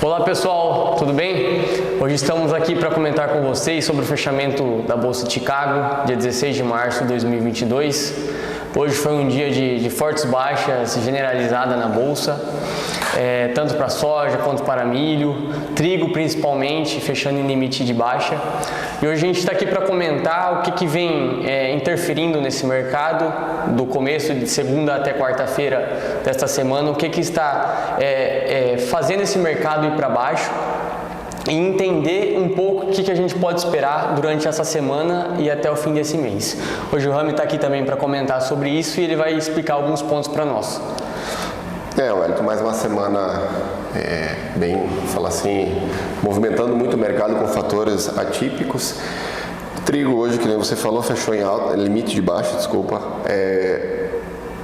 Olá pessoal, tudo bem? Hoje estamos aqui para comentar com vocês sobre o fechamento da Bolsa de Chicago, dia 16 de março de 2022. Hoje foi um dia de fortes baixas generalizadas na Bolsa, tanto para soja quanto para milho, trigo principalmente, fechando em limite de baixa. E hoje a gente está aqui para comentar o que vem interferindo nesse mercado, do começo de segunda até quarta-feira desta semana, o que está fazendo esse mercado ir para baixo e entender um pouco o que a gente pode esperar durante essa semana e até o fim desse mês. Hoje o Rami está aqui também para comentar sobre isso e ele vai explicar alguns pontos para nós. Wellington, mais uma semana bem, falar assim, movimentando muito o mercado com fatores atípicos. O trigo hoje, que nem você falou, fechou em alta, limite de baixa, desculpa.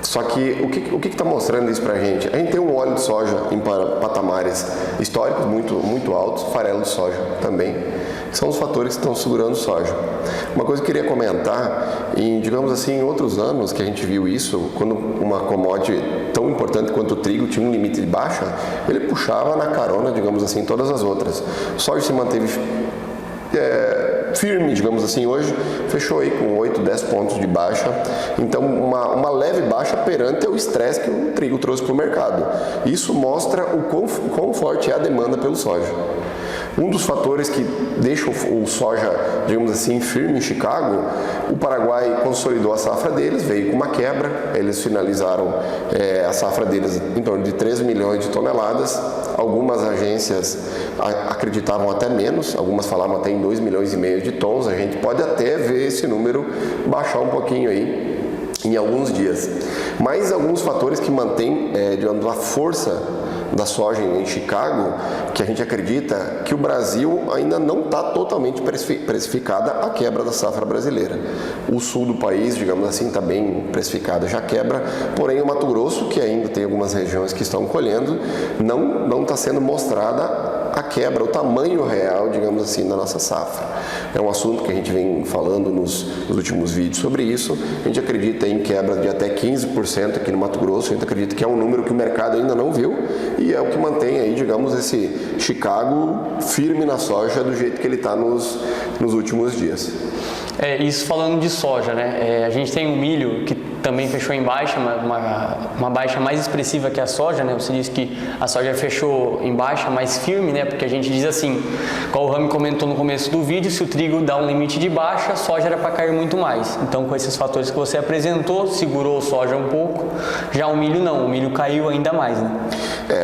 Só que o que está mostrando isso para a gente? A gente tem um óleo de soja em patamares históricos muito altos, farelo de soja também, que são os fatores que estão segurando soja. Uma coisa que eu queria comentar, digamos assim, em outros anos que a gente viu isso, quando uma commodity tão importante quanto o trigo tinha um limite de baixa, ele puxava na carona, digamos assim, todas as outras. O soja se manteve firme, digamos assim, hoje fechou aí com 8, 10 pontos de baixa, então uma leve baixa perante o estresse que o trigo trouxe para o mercado. Isso mostra o quão forte é a demanda pelo soja. Um dos fatores que deixa o soja, digamos assim, firme em Chicago, o Paraguai consolidou a safra deles, veio com uma quebra, eles finalizaram a safra deles em torno de 3 milhões de toneladas, algumas agências acreditavam até menos, algumas falavam até em 2 milhões e meio de tons, a gente pode até ver esse número baixar um pouquinho aí em alguns dias. Mas alguns fatores que mantêm, digamos, a força da soja em Chicago, que a gente acredita que o Brasil ainda não está totalmente precificada a quebra da safra brasileira. O sul do país, digamos assim, está bem precificada, já quebra, porém o Mato Grosso, que ainda tem algumas regiões que estão colhendo, não está sendo mostrada a quebra, o tamanho real, digamos assim, da nossa safra. É um assunto que a gente vem falando nos últimos vídeos sobre isso. A gente acredita em quebra de até 15% aqui no Mato Grosso, a gente acredita que é um número que o mercado ainda não viu e é o que mantém aí, digamos, esse Chicago firme na soja do jeito que ele está nos últimos dias. Isso falando de soja, né? A gente tem o milho que também fechou em baixa, uma baixa mais expressiva que a soja, né? Você disse que a soja fechou em baixa, mais firme, né? Porque a gente diz assim, como o Rami comentou no começo do vídeo, se o trigo dá um limite de baixa, a soja era para cair muito mais. Então, com esses fatores que você apresentou, segurou a soja um pouco, já o milho não, o milho caiu ainda mais, né?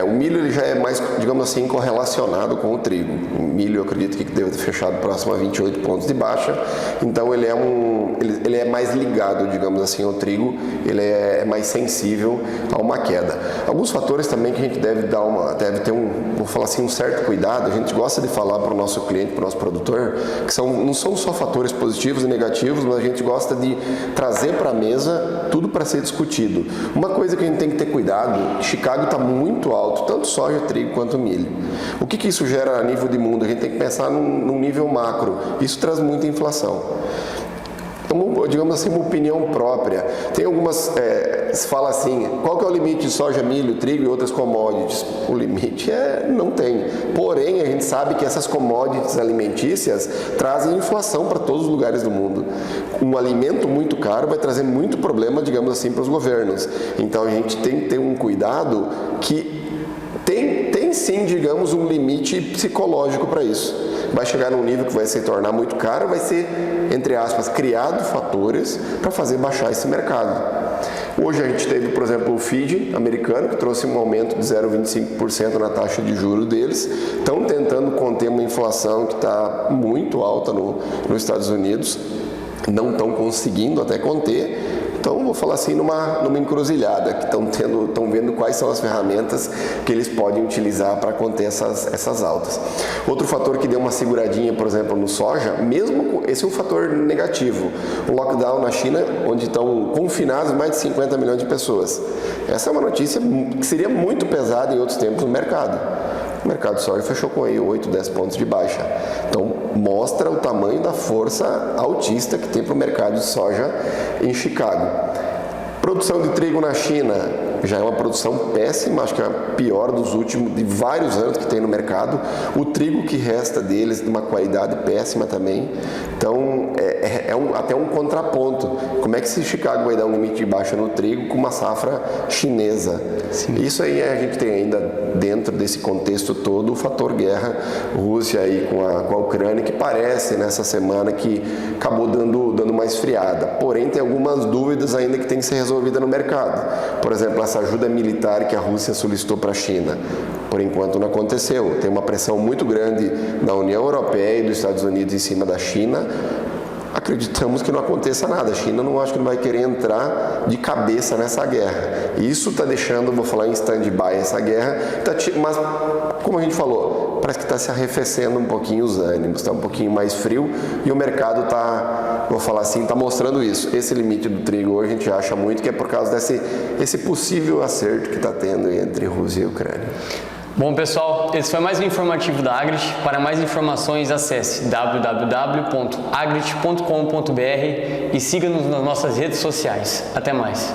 O milho ele já é mais, digamos assim, correlacionado com o trigo. O milho eu acredito que deve ter fechado próximo a 28 pontos de baixa, então ele é mais ligado, digamos assim, ao trigo, ele é mais sensível a uma queda. Alguns fatores também que a gente deve ter vou falar assim, um certo cuidado, a gente gosta de falar para o nosso cliente, para o nosso produtor, que não são só fatores positivos e negativos, mas a gente gosta de trazer para a mesa tudo para ser discutido. Uma coisa que a gente tem que ter cuidado, Chicago está muito alto, tanto soja, trigo quanto milho. O que isso gera a nível de mundo? A gente tem que pensar num nível macro. Isso traz muita inflação. Então, digamos assim, uma opinião própria. Tem algumas, se fala assim, qual que é o limite de soja, milho, trigo e outras commodities? O limite não tem. Porém, a gente sabe que essas commodities alimentícias trazem inflação para todos os lugares do mundo. Um alimento muito caro vai trazer muito problema, digamos assim, para os governos. Então, a gente tem que ter um cuidado que tem sim, digamos, um limite psicológico para isso. Vai chegar num nível que vai se tornar muito caro, vai ser, entre aspas, criado fatores para fazer baixar esse mercado. Hoje a gente teve, por exemplo, o FED americano, que trouxe um aumento de 0,25% na taxa de juros deles. Estão tentando conter uma inflação que está muito alta nos Estados Unidos, não estão conseguindo até conter. Então, vou falar assim, numa encruzilhada, que estão vendo quais são as ferramentas que eles podem utilizar para conter essas altas. Outro fator que deu uma seguradinha, por exemplo, no soja, esse é um fator negativo. O lockdown na China, onde estão confinados mais de 50 milhões de pessoas. Essa é uma notícia que seria muito pesada em outros tempos no mercado. O mercado de soja fechou com aí 8, 10 pontos de baixa. Então, mostra o tamanho da força altista que tem para o mercado de soja em Chicago. Produção de trigo na China já é uma produção péssima, acho que é pior de vários anos que tem no mercado. O trigo que resta deles de uma qualidade péssima também. Então até um contraponto. Como é que se Chicago vai dar um limite de baixa no trigo com uma safra chinesa? Sim. Isso aí a gente tem ainda dentro desse contexto todo o fator guerra Rússia aí com a Ucrânia, que parece nessa semana que acabou dando uma esfriada. Porém, tem algumas dúvidas ainda que tem que ser resolvida no mercado. Por exemplo, essa ajuda militar que a Rússia solicitou para a China. Por enquanto não aconteceu. Tem uma pressão muito grande da União Europeia e dos Estados Unidos em cima da China. Acreditamos que não aconteça nada. A China não acho que não vai querer entrar de cabeça nessa guerra. Isso está deixando, vou falar em stand-by essa guerra, mas como a gente falou, parece que está se arrefecendo um pouquinho os ânimos, está um pouquinho mais frio e o mercado está, vou falar assim, está mostrando isso. Esse limite do trigo hoje a gente acha muito que é por causa desse possível acerto que está tendo entre Rússia e Ucrânia. Bom, pessoal, esse foi mais um informativo da Agrit. Para mais informações, acesse www.agrit.com.br e siga-nos nas nossas redes sociais. Até mais!